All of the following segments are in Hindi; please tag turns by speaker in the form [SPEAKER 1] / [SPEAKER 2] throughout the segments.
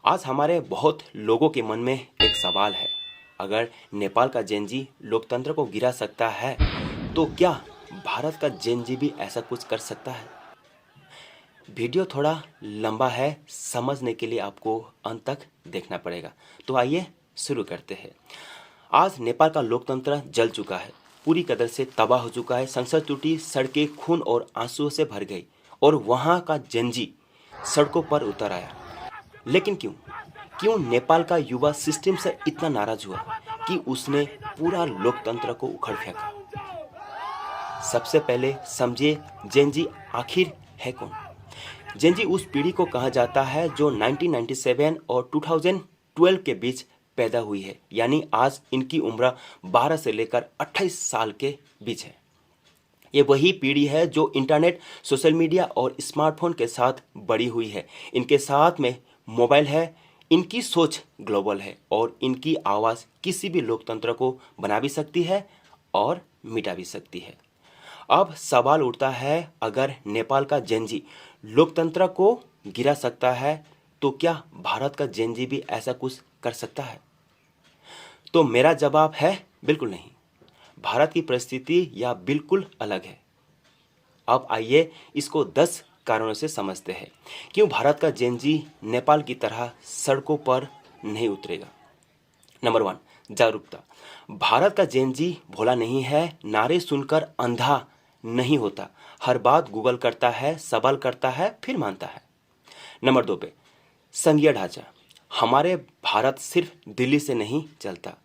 [SPEAKER 1] आज हमारे बहुत लोगों के मन में एक सवाल है। अगर नेपाल का जेनजी लोकतंत्र को गिरा सकता है तो क्या भारत का जेनजी भी ऐसा कुछ कर सकता है? वीडियो थोड़ा लंबा है, समझने के लिए आपको अंत तक देखना पड़ेगा। तो आइए शुरू करते हैं। आज नेपाल का लोकतंत्र जल चुका है, पूरी कदर से तबाह हो चुका है। संसद टूटी, सड़कें खून और आंसुओं से भर गई और वहाँ का जेनजी सड़कों पर उतर आया। लेकिन क्यों क्यों नेपाल का युवा सिस्टम से इतना नाराज हुआ कि उसने पूरा लोकतंत्र को उखड़ फेंका? सबसे पहले समझिए जेनजी आखिर है कौन। जेनजी उस पीढ़ी को कहा जाता है जो 1997 और 2012 के बीच पैदा हुई है, यानी आज इनकी उम्र 12 से लेकर 28 साल के बीच है। ये वही पीढ़ी है जो इंटरनेट, सोशल मीडिया और स्मार्टफोन के साथ बड़ी हुई है। इनके साथ में मोबाइल है, इनकी सोच ग्लोबल है और इनकी आवाज़ किसी भी लोकतंत्र को बना भी सकती है और मिटा भी सकती है। अब सवाल उठता है, अगर नेपाल का जेनजी लोकतंत्र को गिरा सकता है तो क्या भारत का जेनजी भी ऐसा कुछ कर सकता है? तो मेरा जवाब है बिल्कुल नहीं। भारत की परिस्थिति या बिल्कुल अलग है। अब आइए इसको 10 कारणों से समझते हैं क्यों भारत का जेनजी नेपाल की तरह सड़कों पर नहीं उतरेगा। नंबर 1, जागरूकता। भारत का जेनजी भोला नहीं है, नारे सुनकर अंधा नहीं होता। हर बात गूगल करता है, सवाल करता है, फिर मानता है। नंबर 2 पे संघीय ढांचा। हमारे भारत सिर्फ दिल्ली से नहीं चलता।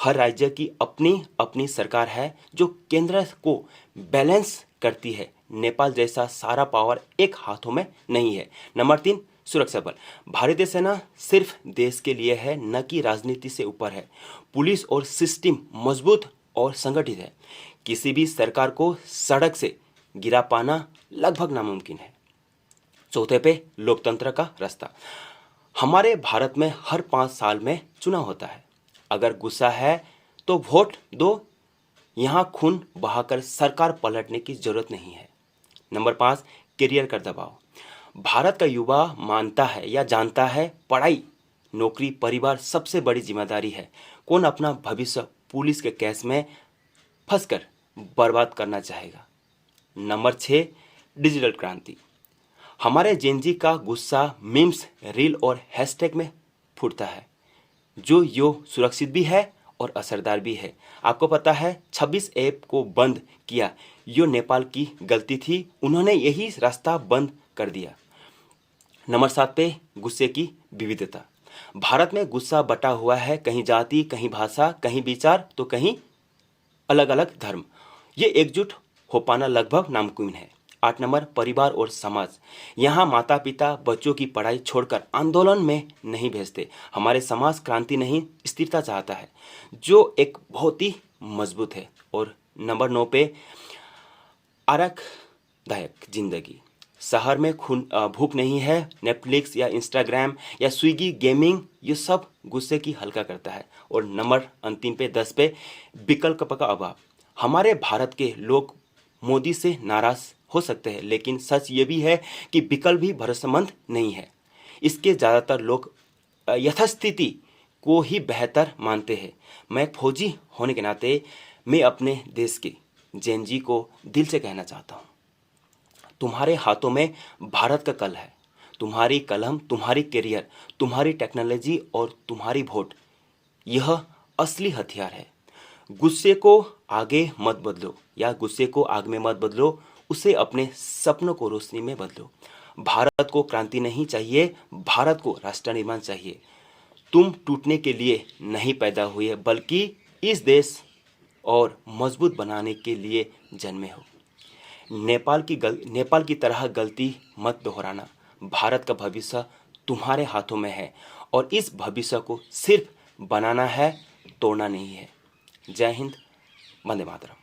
[SPEAKER 1] हर राज्य की अपनी अपनी सरकार है जो केंद्र को बैलेंस करती है। नेपाल जैसा सारा पावर एक हाथों में नहीं है। नंबर 3, सुरक्षा बल। भारतीय सेना सिर्फ देश के लिए है, न कि राजनीति से ऊपर है। पुलिस और सिस्टम मजबूत और संगठित है। किसी भी सरकार को सड़क से गिरा पाना लगभग नामुमकिन है। चौथे पे लोकतंत्र का रास्ता। हमारे भारत में हर 5 साल में चुनाव होता है। अगर गुस्सा है तो वोट दो, यहाँ खून बहाकर सरकार पलटने की जरूरत नहीं है। नंबर 5, करियर का दबाव। भारत का युवा मानता है या जानता है पढ़ाई, नौकरी, परिवार सबसे बड़ी जिम्मेदारी है। कौन अपना भविष्य पुलिस के केस में फंसकर बर्बाद करना चाहेगा? नंबर 6, डिजिटल क्रांति। हमारे जेनजी का गुस्सा मीम्स, रील और हैशटैग में फूटता है, जो यो सुरक्षित भी है और असरदार भी है। आपको पता है 26 ऐप को बंद किया, यो नेपाल की गलती थी, उन्होंने यही रास्ता बंद कर दिया। नंबर 7 पे गुस्से की विविधता। भारत में गुस्सा बटा हुआ है, कहीं जाति, कहीं भाषा, कहीं विचार तो कहीं अलग अलग धर्म। ये एकजुट हो पाना लगभग नामुमकिन है। 8 नंबर, परिवार और समाज। यहाँ माता पिता बच्चों की पढ़ाई छोड़कर आंदोलन में नहीं भेजते। हमारे समाज क्रांति नहीं, स्थिरता चाहता है, जो एक बहुत ही मजबूत है। और नंबर 9 पे आरामदायक जिंदगी। शहर में भूख नहीं है। नेटफ्लिक्स या इंस्टाग्राम या स्विगी, गेमिंग, ये सब गुस्से की हल्का करता है। और नंबर अंतिम पे 10 पे विकल्प का अभाव। हमारे भारत के लोग मोदी से नाराज हो सकते हैं, लेकिन सच ये भी है कि विकल्प भी भरोसेमंद नहीं है। इसके ज़्यादातर लोग यथास्थिति को ही बेहतर मानते हैं। मैं एक फौजी होने के नाते मैं अपने देश के जेनजी को दिल से कहना चाहता हूँ, तुम्हारे हाथों में भारत का कल है। तुम्हारी कलम, तुम्हारी करियर, तुम्हारी टेक्नोलॉजी और तुम्हारी वोट, यह असली हथियार है। गुस्से को आगे मत बदलो या गुस्से को आग में मत बदलो, उसे अपने सपनों को रोशनी में बदलो। भारत को क्रांति नहीं चाहिए, भारत को राष्ट्र निर्माण चाहिए। तुम टूटने के लिए नहीं पैदा हुए, बल्कि इस देश और मजबूत बनाने के लिए जन्मे हो। नेपाल की तरह गलती मत दोहराना। भारत का भविष्य तुम्हारे हाथों में है और इस भविष्य को सिर्फ बनाना है, तोड़ना नहीं है। जय हिंद, वंदे मातरम।